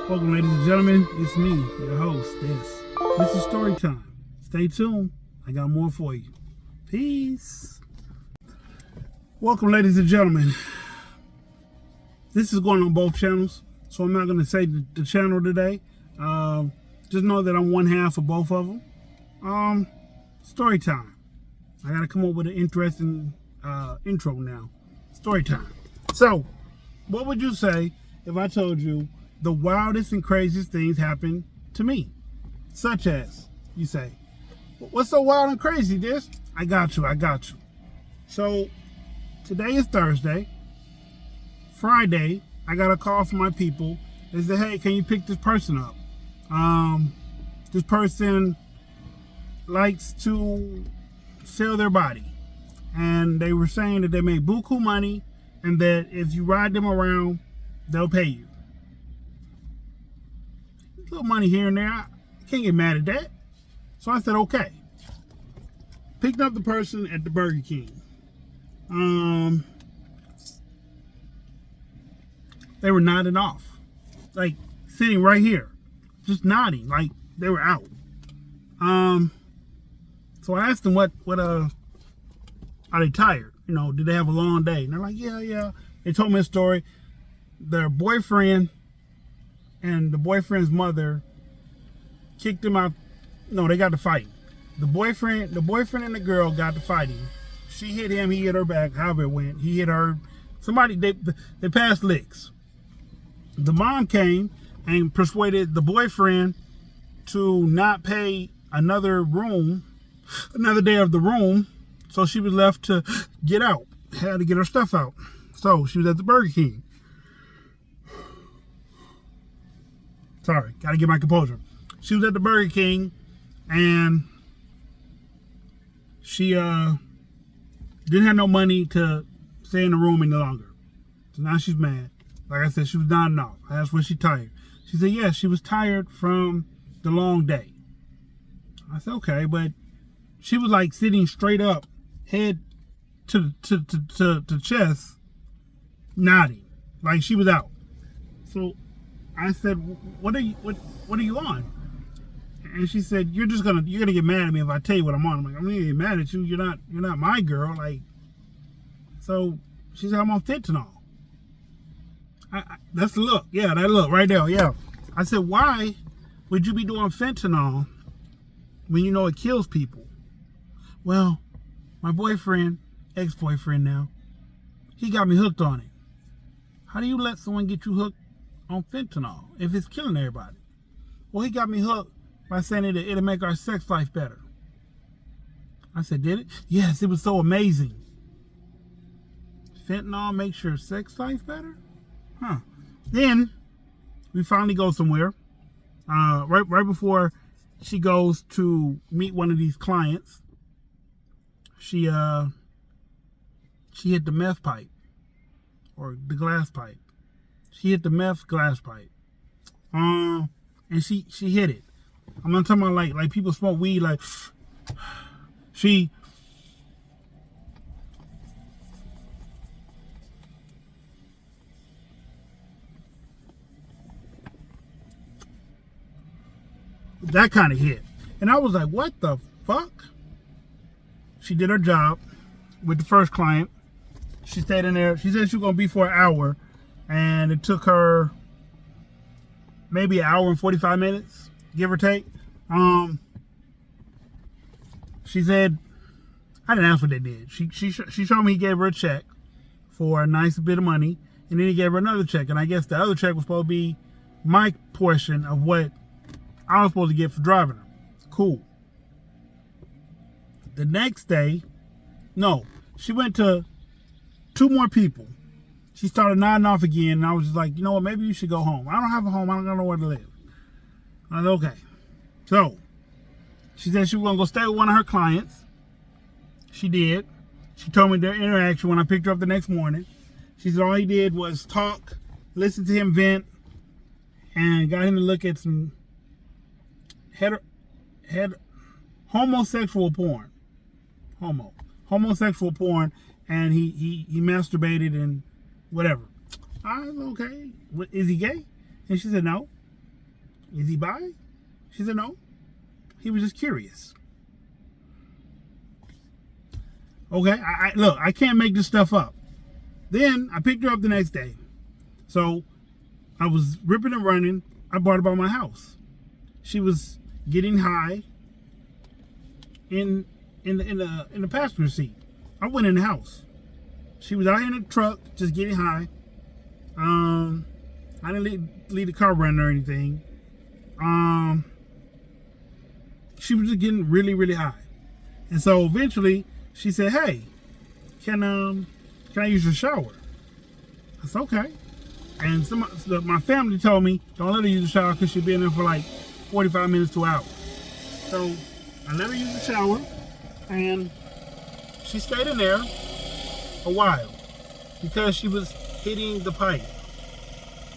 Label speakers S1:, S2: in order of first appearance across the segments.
S1: Welcome, ladies and gentlemen. It's me, your host. This is story time. Stay tuned. I got more for you. Peace. Welcome, ladies and gentlemen. This is going on both channels, so I'm not going to say the channel today. Just know that I'm one half of both of them. Story time. I got to come up with an interesting intro now. Story time. So, what would you say if I told you the wildest and craziest things happened to me? Such as, you say, what's so wild and crazy, this? I got you. So, today is Thursday. Friday, I got a call from my people. They said, hey, can you pick this person up? This person likes to sell their body. And they were saying that they make buku money and that if you ride them around, they'll pay you. A little money here and there. I can't get mad at that. So I said, okay. Picked up the person at the Burger King. They were nodding off. Like, sitting right here. Just nodding. Like, they were out. So I asked them what are they tired? You know, did they have a long day? And they're like, yeah. They told me a story. Their boyfriend and the boyfriend's mother kicked them out. No, they got to fighting. The boyfriend and the girl got to fighting. She hit him, he hit her back, however it went. He hit her. Somebody, they passed licks. The mom came and persuaded the boyfriend to not pay another day of the room. So she was left to get out. Had to get her stuff out. So she was at the Burger King. Sorry, gotta get my composure. She was at the Burger King and she didn't have no money to stay in the room any longer. So now she's mad. Like I said, she was nodding off. I asked was she tired. She said, yes, she was tired from the long day. I said, okay, but she was like sitting straight up, head to chest, nodding, like she was out. So I said, what are you on? And she said, you're gonna get mad at me if I tell you what I'm on. I'm like, I'm gonna get mad at you. You're not my girl. Like, so she said, I'm on fentanyl. That's the look. Yeah, that look right there. Yeah. I said, why would you be doing fentanyl when you know it kills people? Well, my boyfriend, ex-boyfriend now, he got me hooked on it. How do you let someone get you hooked on fentanyl if it's killing everybody? Well, he got me hooked by saying it'll make our sex life better. I said, did it? Yes, it was so amazing. Fentanyl makes your sex life better? Huh. Then we finally go somewhere. Right before she goes to meet one of these clients, she hit the meth pipe or the glass pipe. She hit the meth glass pipe. And she hit it. I'm not talking about like people smoke weed like she that kind of hit. And I was like, what the fuck? She did her job with the first client. She stayed in there. She said she was going to be for an hour. And it took her maybe an hour and 45 minutes, give or take. She said, I didn't ask what they did. She showed me he gave her a check for a nice bit of money. And then he gave her another check. And I guess the other check was supposed to be my portion of what I was supposed to get for driving her. Cool. The next day, no, she went to 2 more people. She started nodding off again, and I was just like, you know what, maybe you should go home. I don't have a home. I don't know where to live. I was okay. So, she said she was going to go stay with one of her clients. She did. She told me their interaction when I picked her up the next morning. She said all he did was talk, listen to him vent, and got him to look at some homosexual porn. Homosexual porn, and he masturbated and whatever. I was okay. Is he gay? And she said no. Is he bi? She said, no. He was just curious. Okay, look, I can't make this stuff up. Then I picked her up the next day. So I was ripping and running. I brought her by my house. She was getting high in the passenger seat. I went in the house. She was out here in the truck, just getting high. I didn't leave the car running or anything. She was just getting really, really high. And so eventually she said, hey, can I use your shower? I said, okay. And my family told me, don't let her use the shower because she'll be in there for like 45 minutes to an hour. So I let her use the shower, and she stayed in there a while because she was hitting the pipe.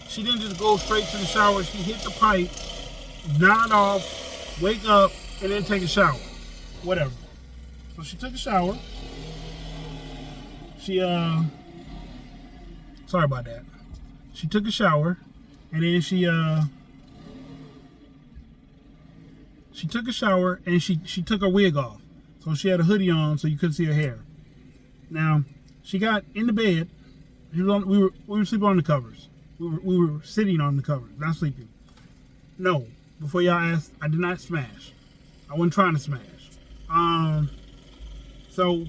S1: She didn't just go straight to the shower. She hit the pipe, nod off, wake up, and then take a shower. Whatever. So she took a shower. Sorry about that. She took a shower, and then she took a shower, and she took her wig off. So she had a hoodie on so you couldn't see her hair. Now, she got in the bed. We were sleeping on the covers. We were sitting on the covers, not sleeping. No, before y'all ask, I did not smash. I wasn't trying to smash. So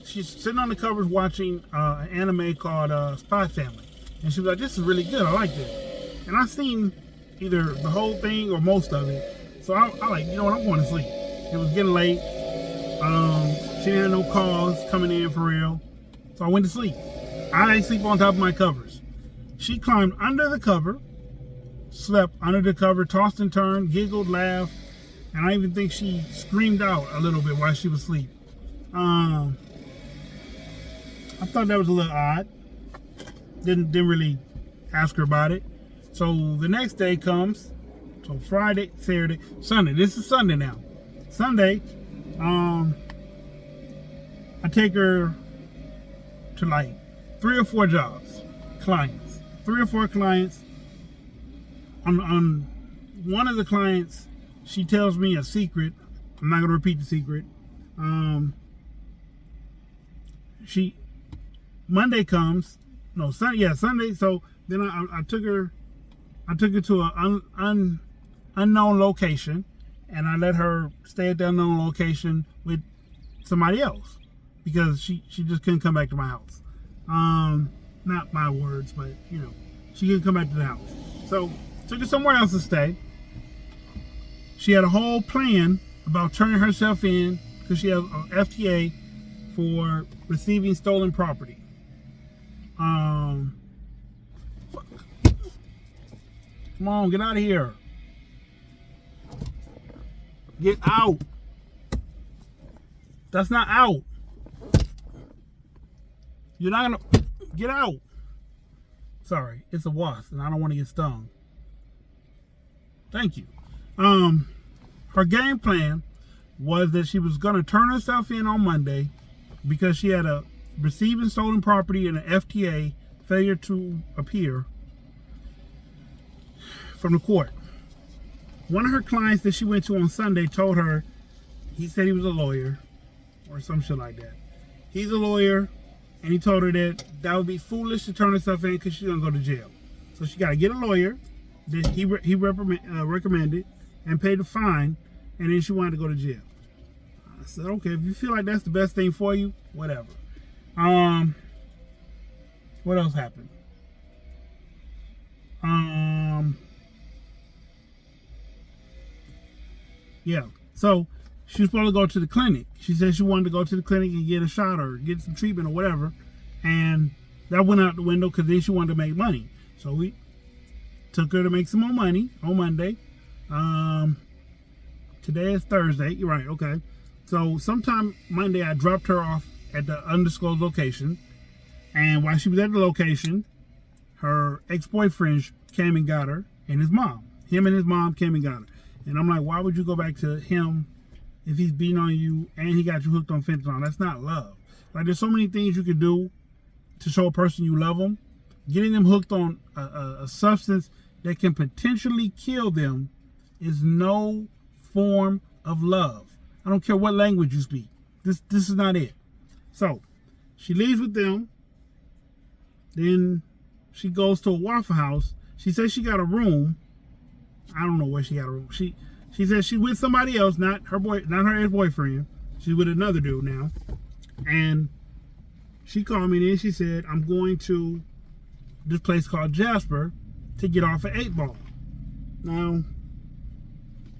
S1: she's sitting on the covers watching an anime called Spy Family. And she was like, this is really good. I like this. And I seen either the whole thing or most of it. So I like, you know what, I'm going to sleep. It was getting late. She didn't have no calls coming in for real. So I went to sleep. I didn't sleep on top of my covers. She climbed under the cover, slept under the cover, tossed and turned, giggled, laughed, and I even think she screamed out a little bit while she was asleep. I thought that was a little odd. Didn't really ask her about it. So the next day comes. So Friday, Saturday, Sunday. This is Sunday now. Sunday, I take her to like 3 or 4 jobs, clients. 3 or 4 clients. On one of the clients, she tells me a secret. I'm not gonna repeat the secret. Monday comes. No, Sunday. So then I took her to an unknown location, and I let her stay at the unknown location with somebody else because she just couldn't come back to my house. Not my words, but you know, she couldn't come back to the house. So took her somewhere else to stay. She had a whole plan about turning herself in because she has an FTA for receiving stolen property. Fuck. Come on, get out of here. Get out. That's not out. You're not gonna get out. Sorry, it's a wasp and I don't want to get stung. Thank you. Her game plan was that she was gonna turn herself in on Monday because she had a receiving stolen property and an FTA, failure to appear, from the court. One of her clients that she went to on Sunday told her, he said he was a lawyer or some shit like that. He's a lawyer, and he told her that would be foolish to turn herself in because she's gonna go to jail. So she got to get a lawyer that he recommended and pay the fine, and then she wanted to go to jail. I said, okay, if you feel like that's the best thing for you, whatever. What else happened? Yeah, so she was supposed to go to the clinic. She said she wanted to go to the clinic and get a shot or get some treatment or whatever, and that went out the window because then she wanted to make money. So we took her to make some more money on Monday. Today is Thursday. You're right, okay. So sometime Monday, I dropped her off at the undisclosed location, and while she was at the location, her ex-boyfriend came and got her, and his mom. Him and his mom came and got her. And I'm like, why would you go back to him if he's beating on you and he got you hooked on fentanyl? That's not love. Like, there's so many things you can do to show a person you love them. Getting them hooked on a substance that can potentially kill them is no form of love. I don't care what language you speak. This is not it. So she leaves with them. Then she goes to a Waffle House. She says she got a room. I don't know where she got a room. She says she's with somebody else, not her ex-boyfriend. She's with another dude now. And she called me and she said, I'm going to this place called Jasper to get off at 8 Ball. Now,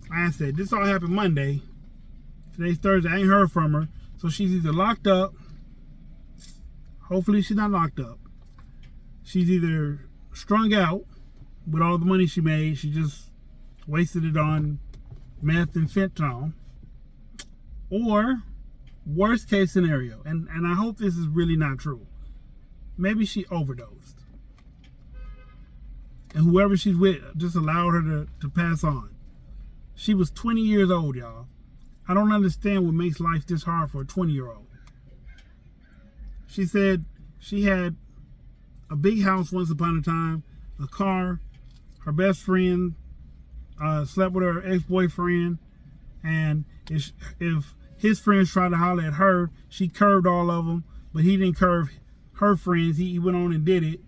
S1: like I said, this all happened Monday. Today's Thursday. I ain't heard from her. So she's either locked up. Hopefully she's not locked up. She's either strung out with all the money she made. She just wasted it on meth and fentanyl. Or worst case scenario, and I hope this is really not true, maybe she overdosed. And whoever she's with just allowed her to pass on. She was 20 years old, y'all. I don't understand what makes life this hard for a 20-year-old. She said she had a big house once upon a time, a car, her best friend slept with her ex-boyfriend, and if his friends tried to holler at her, she curved all of them, but he didn't curve her friends. He went on and did it.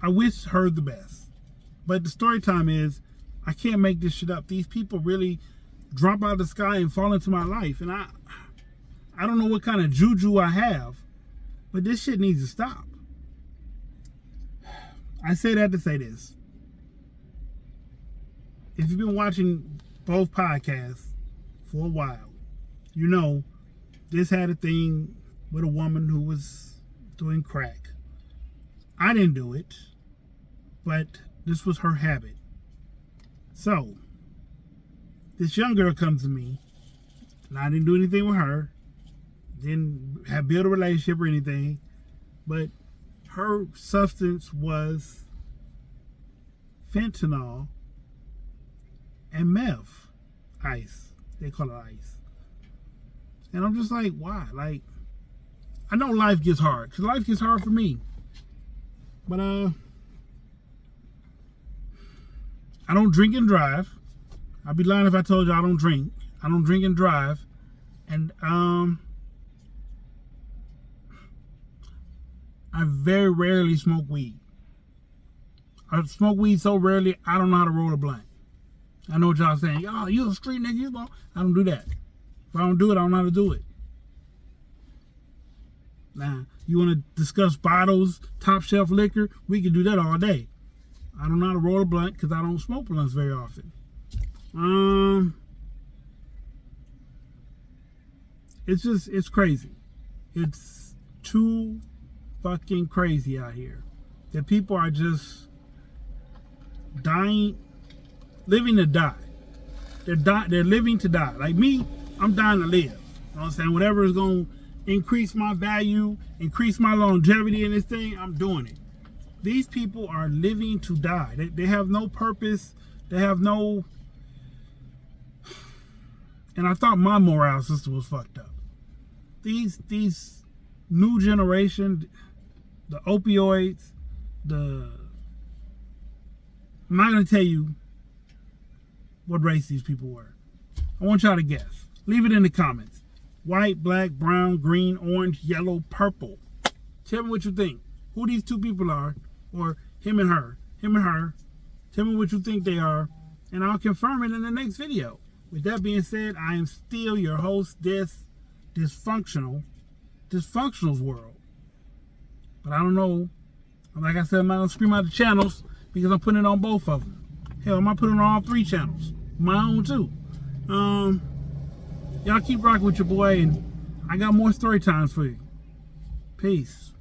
S1: I wish her the best. But the story time is, I can't make this shit up. These people really drop out of the sky and fall into my life. And I don't know what kind of juju I have, but this shit needs to stop. I say that to say this. If you've been watching both podcasts for a while, you know this had a thing with a woman who was doing crack. I didn't do it, but this was her habit. So, this young girl comes to me, and I didn't do anything with her, didn't have built a relationship or anything, but her substance was fentanyl and meth ice. They call it ice. And I'm just like, why? Like, I know life gets hard, because life gets hard for me. But I don't drink and drive. I'd be lying if I told you I don't drink. I don't drink and drive. And I very rarely smoke weed. I smoke weed so rarely, I don't know how to roll a blunt. I know what y'all saying. Oh, you a street nigga, you smoke. I don't do that. If I don't do it, I don't know how to do it. Now, you want to discuss bottles, top shelf liquor? We can do that all day. I don't know how to roll a blunt because I don't smoke blunts very often. It's crazy. It's too fucking crazy out here that people are just dying, living to die. They're living to die. Like me, I'm dying to live. You know what I'm saying? Whatever is going to increase my value, increase my longevity in this thing, I'm doing it. These people are living to die. They have no purpose. They have no... And I thought my morale system was fucked up. These new generation, the opioids, I'm not going to tell you what race these people were. I want y'all to guess. Leave it in the comments. White, black, brown, green, orange, yellow, purple. Tell me what you think. Who these two people are, or him and her. Him and her. Tell me what you think they are, and I'll confirm it in the next video. With that being said, I am still your host, Dysfunctional's World. But I don't know. Like I said, I'm not going to scream out the channels because I'm putting it on both of them. Hell, I might put it on all 3 channels. My own too. Y'all keep rocking with your boy, and I got more story times for you. Peace.